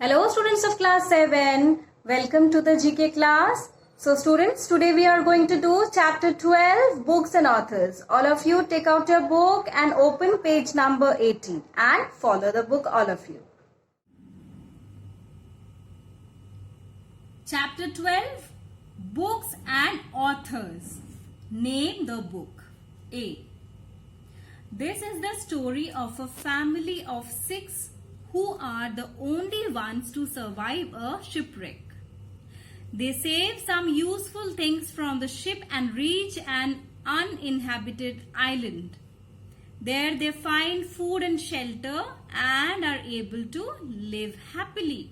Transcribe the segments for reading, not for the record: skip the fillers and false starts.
Hello students of class 7, welcome to the GK class. So students, today we are going to do chapter 12, books and authors. All of you take out your book and open page number 80 and follow the book, all of you. Chapter 12, books and authors. Name the book. A. This is the story of a family of 6 who are the only ones to survive a shipwreck. They save some useful things from the ship and reach an uninhabited island. There they find food and shelter and are able to live happily.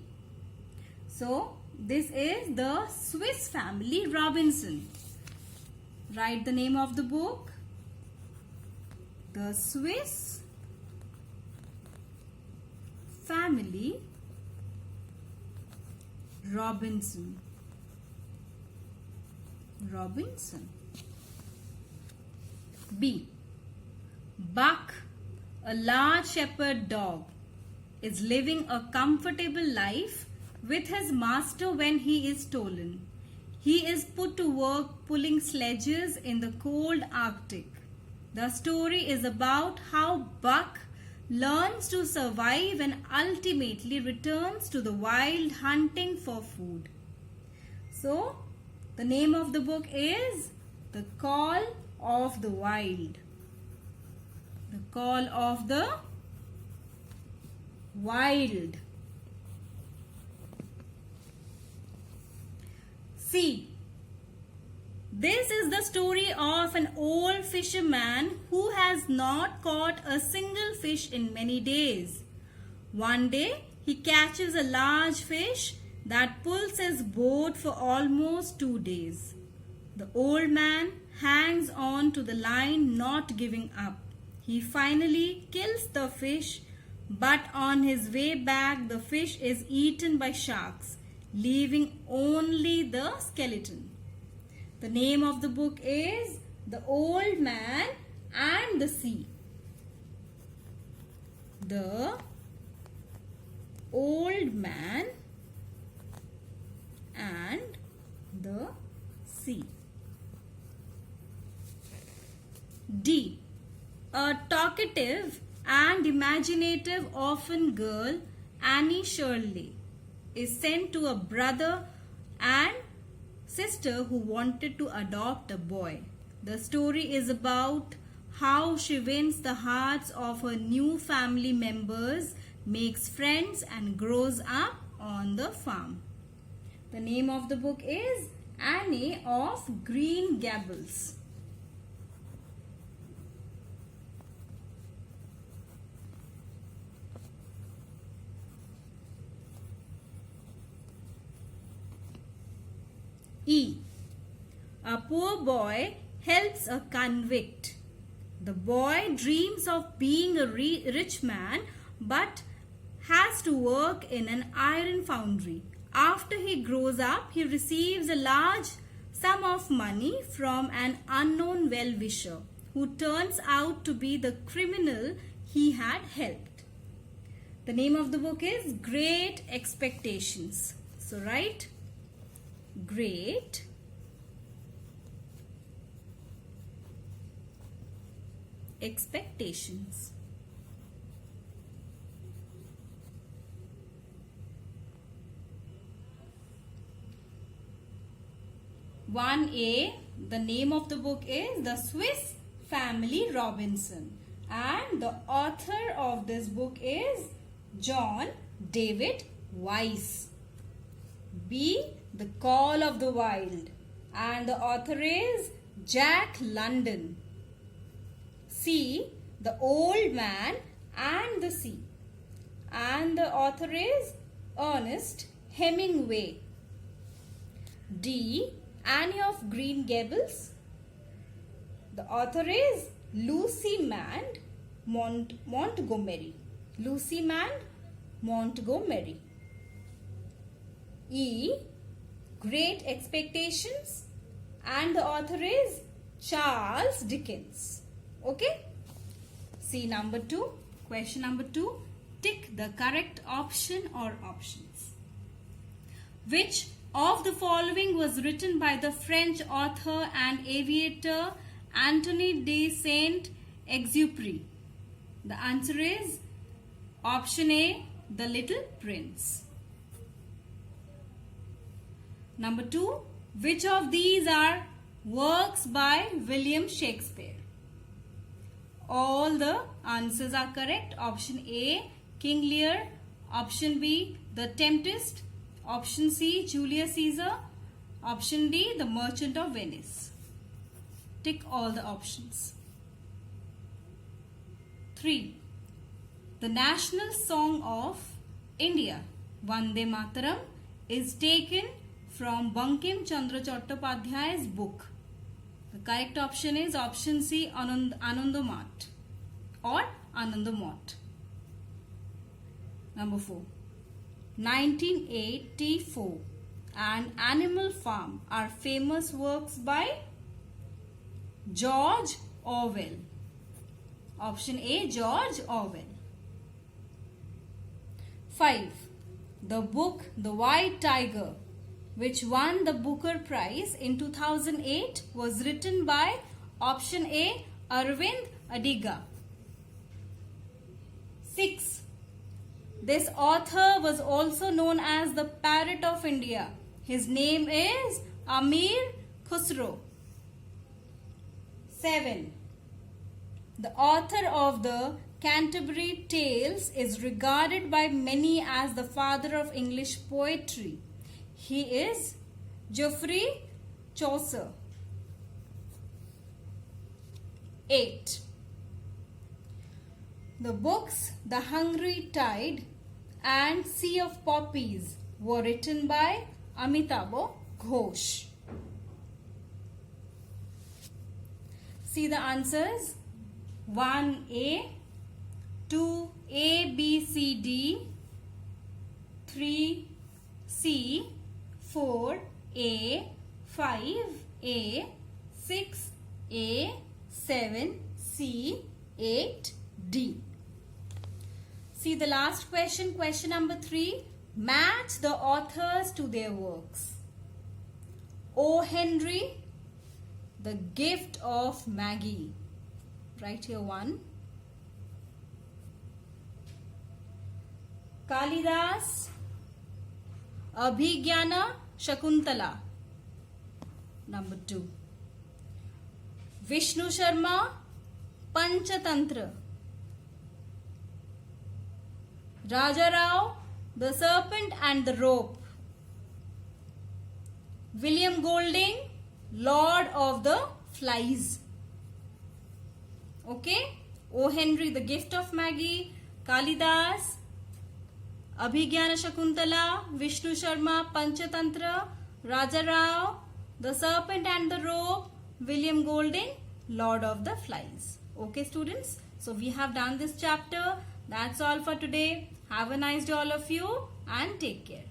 So, this is the Swiss Family Robinson. Write the name of the book. The Swiss Family Robinson. B. Buck, a large shepherd dog, is living a comfortable life with his master when he is stolen. He is put to work pulling sledges in the cold Arctic. The story is about how Buck learns to survive and ultimately returns to the wild hunting for food. So, the name of the book is The Call of the Wild. The Call of the Wild. C. This is the story of an old fisherman who has not caught a single fish in many days. One day, he catches a large fish that pulls his boat for almost 2 days. The old man hangs on to the line, not giving up. He finally kills the fish, but on his way back, the fish is eaten by sharks, leaving only the skeleton. The name of the book is The Old Man and the Sea. The Old Man and the Sea. D. A talkative and imaginative orphan girl, Annie Shirley, is sent to a brother and sister who wanted to adopt a boy. The story is about how she wins the hearts of her new family members, makes friends and grows up on the farm. The name of the book is Anne of Green Gables. E. A poor boy helps a convict. The boy dreams of being a rich man but has to work in an iron foundry. After he grows up, he receives a large sum of money from an unknown well-wisher who turns out to be the criminal he had helped. The name of the book is Great Expectations. So write Great Expectations. One A. The name of the book is The Swiss Family Robinson, and the author of this book is John David Weiss. B. The Call of the Wild, and the author is Jack London. C. The Old Man and the Sea, and the author is Ernest Hemingway. D. Anne of Green Gables. The author is Lucy Maud Montgomery. Lucy Maud Montgomery. E. Great Expectations, and the author is Charles Dickens. Okay? See number 2. Question number 2. tick the correct option or options. Which of the following was written by the French author and aviator Anthony de Saint-Exupéry? The answer is option A, The Little Prince. Number 2, which of these are works by William Shakespeare? All the answers are correct. Option A, King Lear. Option B, The Tempest. Option C, Julius Caesar. Option D, The Merchant of Venice. Tick all the options. 3. The national song of India, Vande Mataram, is taken from Bankim Chandra Chattopadhyay's book. The correct option is option C, Anandamat or Anandamot. Number 4. 1984 and Animal Farm are famous works by George Orwell. Option A, George Orwell. 5. The book The White Tiger, which won the Booker Prize in 2008, was written by option A, Aravind Adiga. 6. This author was also known as the Parrot of India. His name is Amir Khusro. 7. The author of the Canterbury Tales is regarded by many as the father of English poetry. He is Geoffrey Chaucer. 8. The books The Hungry Tide and Sea of Poppies were written by Amitabh Ghosh. See the answers. 1A, 2A, B, C, D, 3C, 4A, 5A, 6A, 7C, 8D. See the last question, question number 3. Match the authors to their works. O. Henry, The Gift of Maggie. Write here 1. Kalidas, Abhigyana Shakuntala. Number 2. Vishnu Sharma, Panchatantra. Raja Rao, The Serpent and the Rope. William Golding, Lord of the Flies. Okay? O. Henry, The Gift of Maggie. Kalidas, Abhigyana Shakuntala. Vishnu Sharma, Panchatantra. Raja Rao, The Serpent and the Rope. William Golding, Lord of the Flies. Okay, students? So we have done this chapter. That's all for today. Have a nice day all of you and take care.